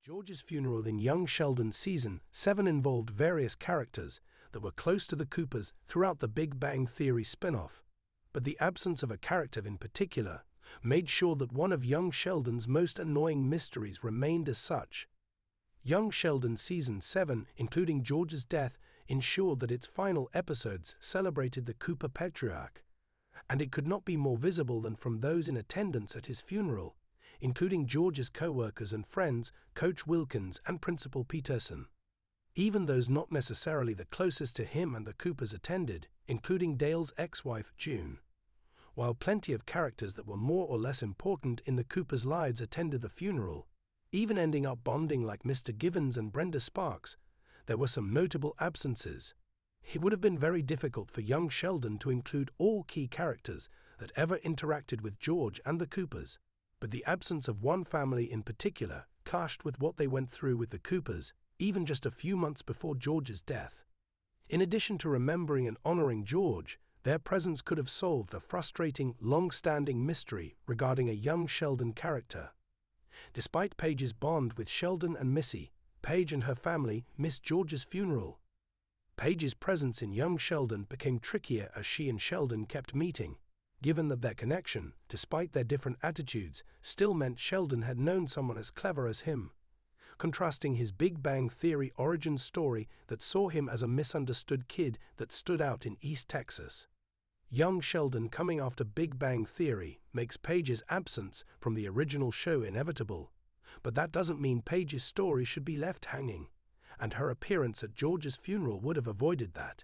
George's funeral in Young Sheldon Season 7 involved various characters that were close to the Coopers throughout the Big Bang Theory spin-off, but the absence of a character in particular made sure that one of Young Sheldon's most annoying mysteries remained as such. Young Sheldon Season 7, including George's death, ensured that its final episodes celebrated the Cooper patriarch, and it could not be more visible than from those in attendance at his funeral, including George's co-workers and friends, Coach Wilkins and Principal Peterson. Even those not necessarily the closest to him and the Coopers attended, including Dale's ex-wife, June. While plenty of characters that were more or less important in the Coopers' lives attended the funeral, even ending up bonding like Mr. Givens and Brenda Sparks, there were some notable absences. It would have been very difficult for young Sheldon to include all key characters that ever interacted with George and the Coopers, but the absence of one family in particular clashed with what they went through with the Coopers, even just a few months before George's death. In addition to remembering and honoring George, their presence could have solved a frustrating, long-standing mystery regarding a young Sheldon character. Despite Paige's bond with Sheldon and Missy, Paige and her family missed George's funeral. Paige's presence in young Sheldon became trickier as she and Sheldon kept meeting, given that their connection, despite their different attitudes, still meant Sheldon had known someone as clever as him, contrasting his Big Bang Theory origin story that saw him as a misunderstood kid that stood out in East Texas. Young Sheldon coming after Big Bang Theory makes Paige's absence from the original show inevitable, but that doesn't mean Paige's story should be left hanging, and her appearance at George's funeral would have avoided that.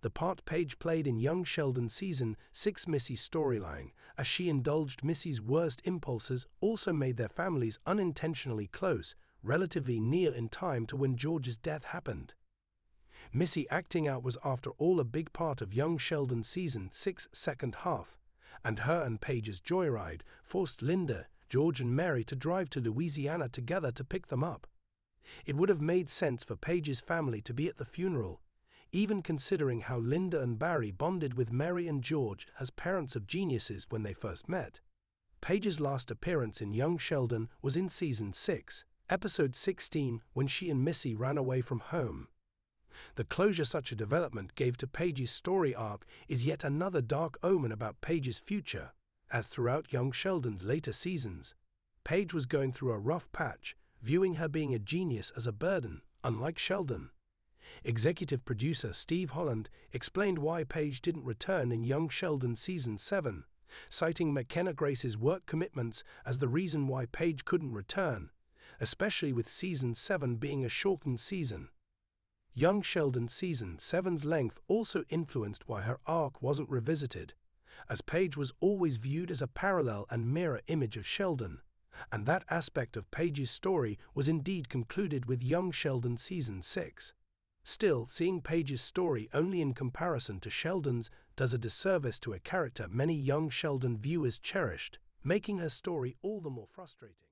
The part Paige played in Young Sheldon Season 6 Missy's storyline, as she indulged Missy's worst impulses, also made their families unintentionally close, relatively near in time to when George's death happened. Missy acting out was after all a big part of Young Sheldon Season 6's second half, and her and Paige's joyride forced Linda, George and Mary to drive to Louisiana together to pick them up. It would have made sense for Paige's family to be at the funeral, even considering how Linda and Barry bonded with Mary and George as parents of geniuses when they first met. Paige's last appearance in Young Sheldon was in Season 6, Episode 16, when she and Missy ran away from home. The closure such a development gave to Paige's story arc is yet another dark omen about Paige's future, as throughout Young Sheldon's later seasons, Paige was going through a rough patch, viewing her being a genius as a burden, unlike Sheldon. Executive producer Steve Holland explained why Paige didn't return in Young Sheldon Season 7, citing McKenna Grace's work commitments as the reason why Paige couldn't return, especially with Season 7 being a shortened season. Young Sheldon Season 7's length also influenced why her arc wasn't revisited, as Paige was always viewed as a parallel and mirror image of Sheldon, and that aspect of Paige's story was indeed concluded with Young Sheldon Season 6. Still, seeing Paige's story only in comparison to Sheldon's does a disservice to a character many young Sheldon viewers cherished, making her story all the more frustrating.